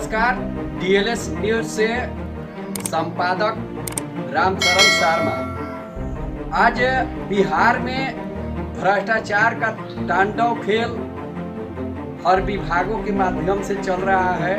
नमस्कार, DLS news से संपादक रामचरण शर्मा। आज बिहार में भ्रष्टाचार का तांडव खेल हर विभागों के माध्यम से चल रहा है।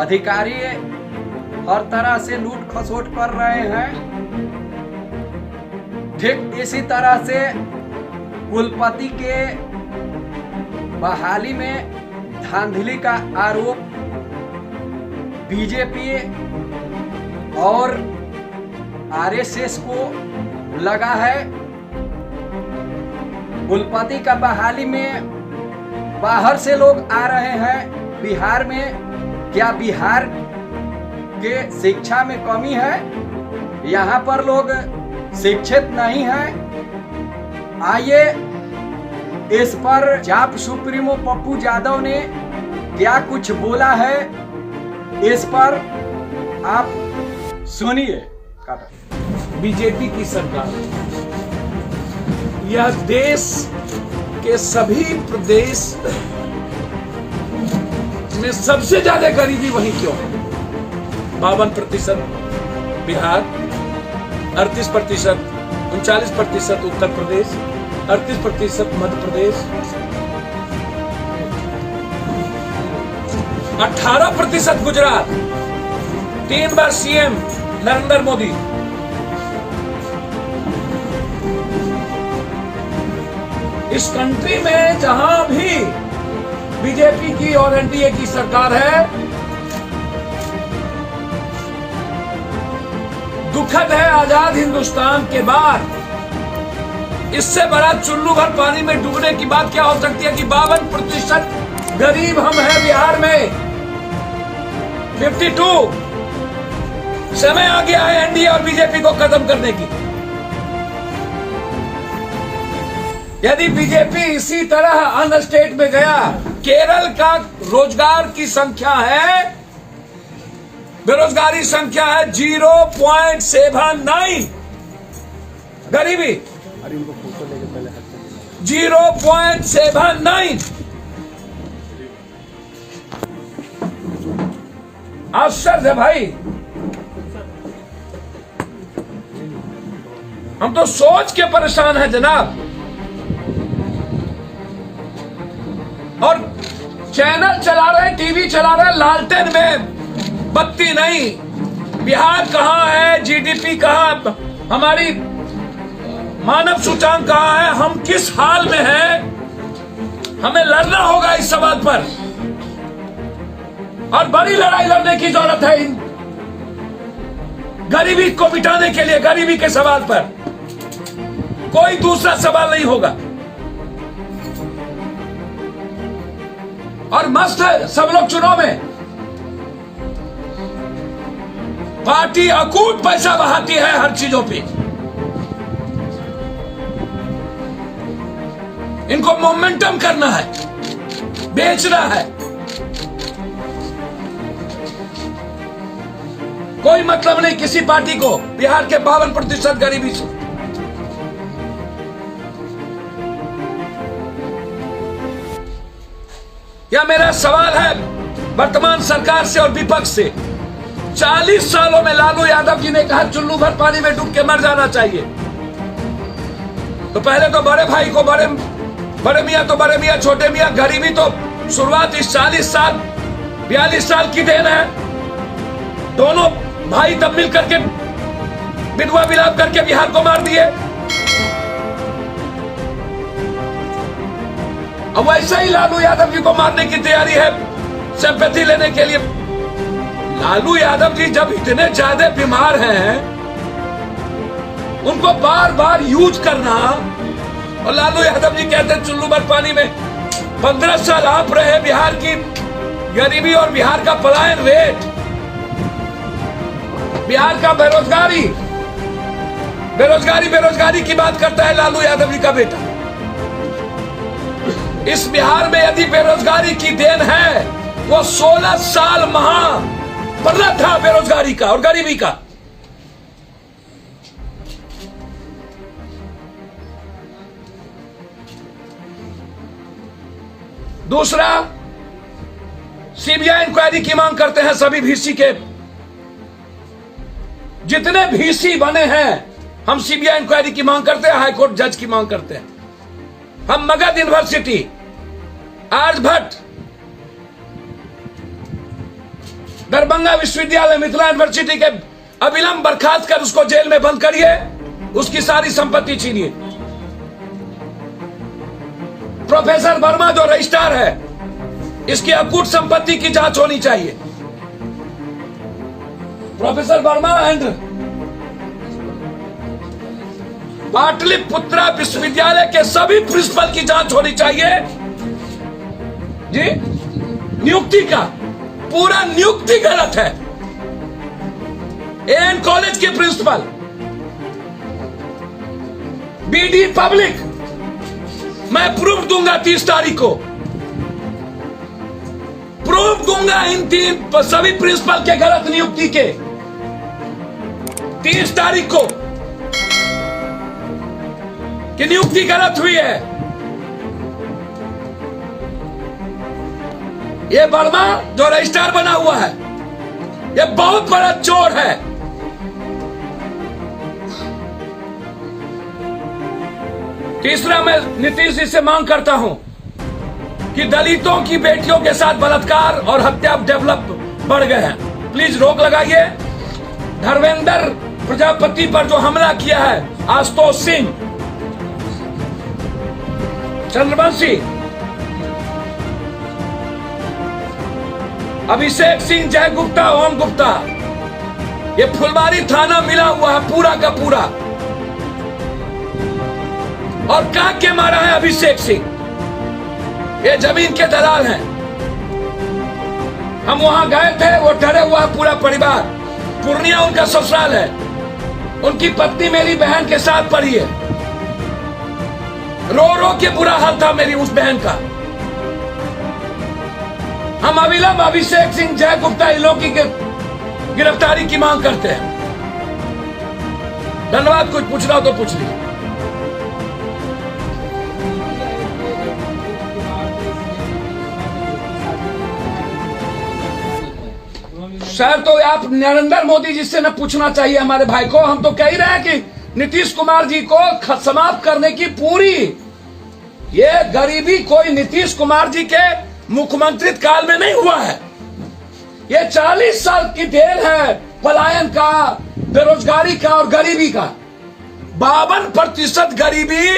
अधिकारी हर तरह से लूट खसोट कर रहे हैं। ठीक इसी तरह से कुलपति के बहाली में धांधली का आरोप बीजेपी और आरएसएस को लगा है। कुलपति का बहाली में बाहर से लोग आ रहे हैं बिहार में। क्या बिहार के शिक्षा में कमी है? यहाँ पर लोग शिक्षित नहीं हैं। आइए इस पर जाप सुप्रीमो पप्पू यादव ने क्या कुछ बोला है, इस पर आप सुनिए। बीजेपी की सरकार यह देश के सभी प्रदेश में सबसे ज्यादा गरीबी वहीं क्यों है? 52% बिहार, 38%, 39% उत्तर प्रदेश, 38% मध्य प्रदेश, 18% गुजरात, 3 बार सीएम नरेंद्र मोदी। इस कंट्री में जहां भी बीजेपी की और एनडीए की सरकार है, दुखद है आजाद हिंदुस्तान के बाद इससे बड़ा चुल्लू भर पानी में डूबने की बात क्या हो सकती है कि 52% गरीब हम हैं बिहार में। 52 समय आ गया है एनडीए और बीजेपी को खत्म करने की। यदि बीजेपी इसी तरह अन्य स्टेट में गया, केरल का रोजगार की संख्या है, बेरोजगारी संख्या है 0.79, गरीबी 0.79। आश्चर्य है भाई। हम तो सोच के परेशान हैं जनाब। और चैनल चला रहे, टीवी चला रहे, लालटेन में बत्ती नहीं। बिहार कहां है? जीडीपी कहां? हमारी मानव सूचांक कहां है? हम किस हाल में हैं? हमें लड़ना होगा इस सवाल पर, और बड़ी लड़ाई लड़ने की जरूरत है इन गरीबी को मिटाने के लिए। गरीबी के सवाल पर कोई दूसरा सवाल नहीं होगा। और मस्त है सब लोग चुनाव में पार्टी अकूट पैसा बहाती है हर चीजों पे। इनको मोमेंटम करना है, बेचना है। कोई मतलब नहीं किसी पार्टी को बिहार के 52% गरीबी से। यह मेरा सवाल है वर्तमान सरकार से और विपक्ष से। 40 सालों में लालू यादव जी ने कहा चुल्लू भर पानी में डूब के मर जाना चाहिए। तो पहले तो बड़े भाई को बड़े मियां तो बड़े मियां, छोटे मियां। गरीबी तो शुरुआत इस 40 साल 42 साल की देन है। दोनों भाई तब मिल करके विधवा विलाप करके बिहार को मार दिए। अब वैसे ही लालू यादव जी को मारने की तैयारी है सिंपैथी लेने के लिए। लालू यादव जी जब इतने ज्यादा बीमार हैं, उनको बार बार यूज करना, और लालू यादव जी कहते हैं चुल्लू भर पानी में 15 साल आप रहे। बिहार की गरीबी और बिहार का पलायन रेट, बिहार का बेरोजगारी की बात करता है लालू यादव जी का बेटा। इस बिहार में यदि बेरोजगारी की देन है, वो 16 साल महापर्व था बेरोजगारी का और गरीबी का। दूसरा, सीबीआई इंक्वायरी की मांग करते हैं सभी वीसी के, जितने वीसी बने हैं हम सीबीआई इंक्वायरी की मांग करते हैं, हाईकोर्ट जज की मांग करते हैं। हम मगध यूनिवर्सिटी, आर्यभट्ट, दरभंगा विश्वविद्यालय, मिथिला यूनिवर्सिटी के अविलंब बर्खास्त कर उसको जेल में बंद करिए, उसकी सारी संपत्ति छीनिए। प्रोफेसर वर्मा जो रजिस्ट्रार है, इसकी अकूट संपत्ति की जांच होनी चाहिए। प्रोफेसर वर्मा एंड पाटलिपुत्रा विश्वविद्यालय के सभी प्रिंसिपल की जांच होनी चाहिए जी। नियुक्ति का पूरा नियुक्ति गलत है। एएन कॉलेज के प्रिंसिपल, बीडी पब्लिक, मैं प्रूफ दूंगा 30 तारीख को, प्रूफ दूंगा इन 3 सभी प्रिंसिपल के गलत नियुक्ति के 30 तारीख को कि नियुक्ति गलत हुई है। ये वर्मा जो रजिस्ट्रार बना हुआ है, ये बहुत बड़ा चोर है। तीसरा, मैं नीतीश जी से मांग करता हूं कि दलितों की बेटियों के साथ बलात्कार और हत्या डेवलप बढ़ गए हैं। प्लीज रोक लगाइए। धर्मेंद्र प्रजापति पर जो हमला किया है, आशुतोष सिंह, चंद्रवंशी, अभिषेक सिंह, जय गुप्ता, ओम गुप्ता, ये फुलबारी थाना मिला हुआ है पूरा का पूरा। और काट के मारा है अभिषेक सिंह, ये जमीन के दलाल हैं। हम वहां गए थे, वो डरे हुआ पूरा परिवार। पूर्णिया उनका ससुराल है, उनकी पत्नी मेरी बहन के साथ पड़ी है। रो रो के बुरा हाल था मेरी उस बहन का। हम अविलंब अभिषेक सिंह, जय गुप्ता, इन लोगों की गिरफ्तारी की मांग करते हैं। धन्यवाद। कुछ पूछना हो तो पूछ लीजिए। सर, तो आप नरेंद्र मोदी जी से न पूछना चाहिए हमारे भाई को। हम तो कह ही रहे हैं कि नीतीश कुमार जी को समाप्त करने की पूरी, ये गरीबी कोई नीतीश कुमार जी के मुख्यमंत्री काल में नहीं हुआ है। ये 40 साल की देन है पलायन का, बेरोजगारी का और गरीबी का। 52% गरीबी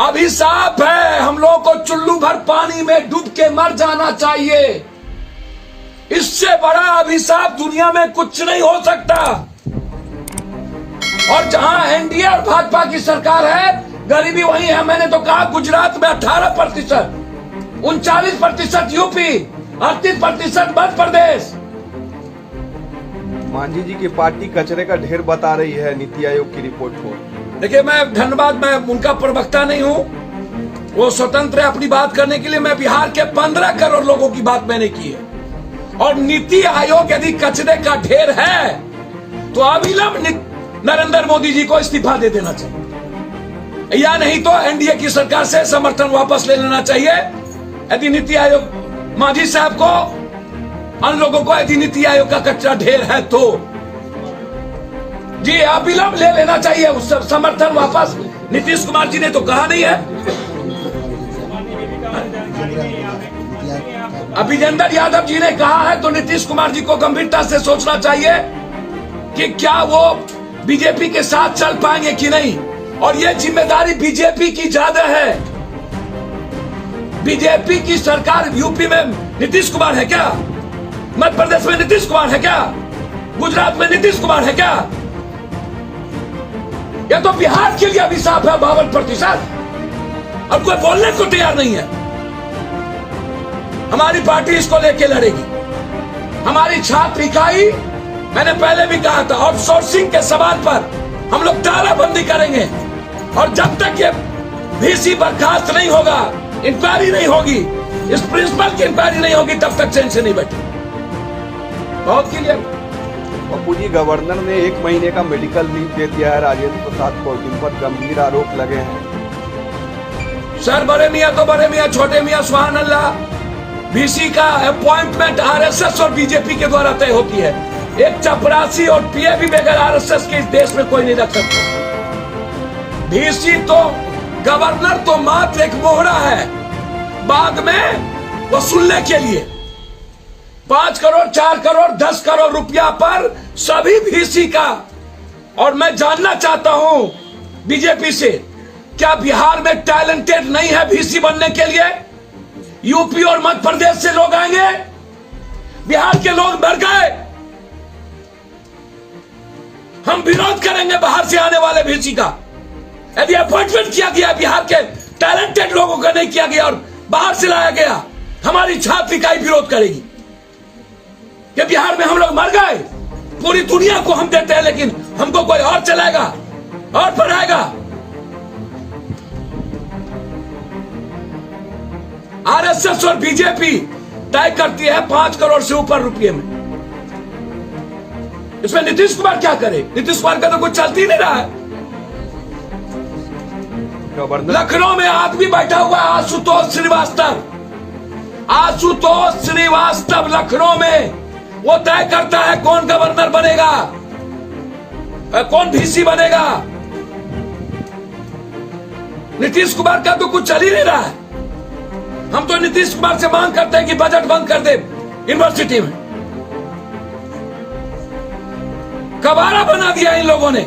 अभिशाप है। हम लोगों को चुल्लू भर पानी में डूब के मर जाना चाहिए। इससे बड़ा अभिशाप दुनिया में कुछ नहीं हो सकता। और जहां एनडीए और भाजपा की सरकार है, गरीबी वही है। मैंने तो कहा गुजरात में 18%, 39% यूपी, 38% मध्य प्रदेश। मांझी जी की पार्टी कचरे का ढेर बता रही है नीति आयोग की रिपोर्ट को। देखिए, मैं धन्यवाद, मैं उनका प्रवक्ता नहीं हूं, वो स्वतंत्र है अपनी बात करने के लिए। मैं बिहार के 15 करोड़ लोगों की बात मैंने की है। और नीति आयोग यदि कचरे का ढेर है तो अविलंब नरेंद्र मोदी जी को इस्तीफा दे देना चाहिए, या नहीं तो एनडीए की सरकार से समर्थन वापस ले लेना चाहिए। यदि नीति आयोग, मांझी साहब को, अन्य लोगों को यदि नीति आयोग का कचरा ढेर है तो जी अविलंब ले लेना चाहिए उस समर्थन वापस। नीतीश कुमार जी ने तो कहा नहीं है। अभिनंदन यादव जी ने कहा है तो नीतीश कुमार जी को गंभीरता से सोचना चाहिए कि क्या वो बीजेपी के साथ चल पाएंगे कि नहीं। और ये जिम्मेदारी बीजेपी की ज्यादा है। बीजेपी की सरकार यूपी में नीतीश कुमार है क्या? मध्य प्रदेश में नीतीश कुमार है क्या? गुजरात में नीतीश कुमार है क्या? यह तो बिहार के लिए अभिशाप है 52%। अब कोई बोलने को तैयार नहीं है। हमारी पार्टी इसको लेके लड़ेगी। हमारी छात्र इकाई, मैंने पहले भी कहा था, आउटसोर्सिंग के सवाल पर हम लोग तालाबंदी करेंगे। और जब तक ये वीसी बर्खास्त नहीं होगा, इंक्वायरी नहीं होगी, इस प्रिंसिपल की इंक्वायरी नहीं होगी, तब तक चैन से नहीं बैठे। बहुत क्लियर। पप्पू जी, गवर्नर ने 1 महीने का मेडिकल लीव दे दिया है राजेंद्र प्रसाद को, जिन पर गंभीर आरोप लगे हैं। सर, बड़े मियाँ तो बड़े मियाँ, छोटे मियाँ सुभान अल्लाह। VC का अपॉइंटमेंट RSS और बीजेपी के द्वारा तय होती है। एक चपरासी और पीए भी बगैर RSS के इस देश में कोई नहीं रख सकता। VC तो गवर्नर तो मात्र एक मोहरा है, बाद में वसूलने के लिए 5 करोड़ 4 करोड़ 10 करोड़ रुपया पर सभी VC का। और मैं जानना चाहता हूं बीजेपी से, क्या बिहार में टैलेंटेड नहीं है VC बनने के लिए? यूपी और मध्य प्रदेश से लोग आएंगे, बिहार के लोग मर गए। हम विरोध करेंगे बाहर से आने वाले VC का। यदि अपॉइंटमेंट किया गया बिहार के टैलेंटेड लोगों का नहीं किया गया और बाहर से लाया गया, हमारी छात्र इकाई विरोध करेगी कि बिहार में हम लोग मर गए। पूरी दुनिया को हम देते हैं, लेकिन हमको कोई और चलाएगा और पढ़ाएगा। RSS और बीजेपी तय करती है 5 करोड़ से ऊपर रुपये में। इसमें नीतीश कुमार क्या करे? नीतीश कुमार का तो कुछ चलती नहीं रहा है। लखनऊ में आदमी बैठा हुआ है, आशुतोष श्रीवास्तव। आशुतोष श्रीवास्तव लखनऊ में वो तय करता है कौन गवर्नर बनेगा, कौन VC बनेगा। नीतीश कुमार का तो कुछ चल ही नहीं रहा है। हम तो नीतीश कुमार से मांग करते हैं कि बजट बंद कर दे यूनिवर्सिटी में। कबाड़ा बना दिया इन लोगों ने,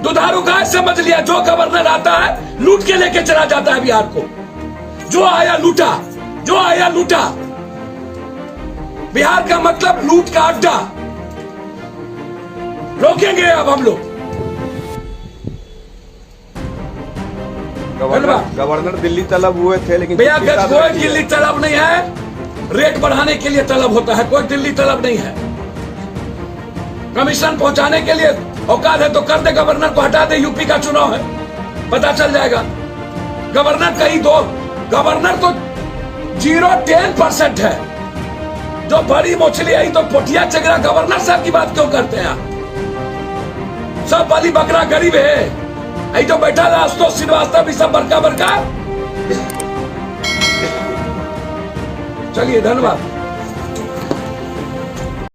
दुधारू गाय समझ लिया। जो गवर्नर आता है लूट के लेके चला जाता है बिहार को। जो आया लूटा, जो आया लूटा। बिहार का मतलब लूट का अड्डा। रोकेंगे अब हम लोग। गवर्नर दिल्ली तलब हुए थे, लेकिन भैया कोई दिल्ली तलब नहीं है। रेट बढ़ाने के लिए तलब होता है, कोई दिल्ली तलब नहीं है। कमीशन पहुंचाने के लिए औकात है तो कर दे, गवर्नर को हटा दे। यूपी का चुनाव है, पता चल जाएगा। गवर्नर कहीं दो, गवर्नर तो 0-10% है। जो बड़ी मछली आई तो पोठिया चगरा, गवर्नर साहब की बात क्यों करते हैं आप? सब वाली बकरा गरीब है। आई तो बैठा था आशुतोष श्रीवास्तव भी सब बड़का बड़का। चलिए धन्यवाद।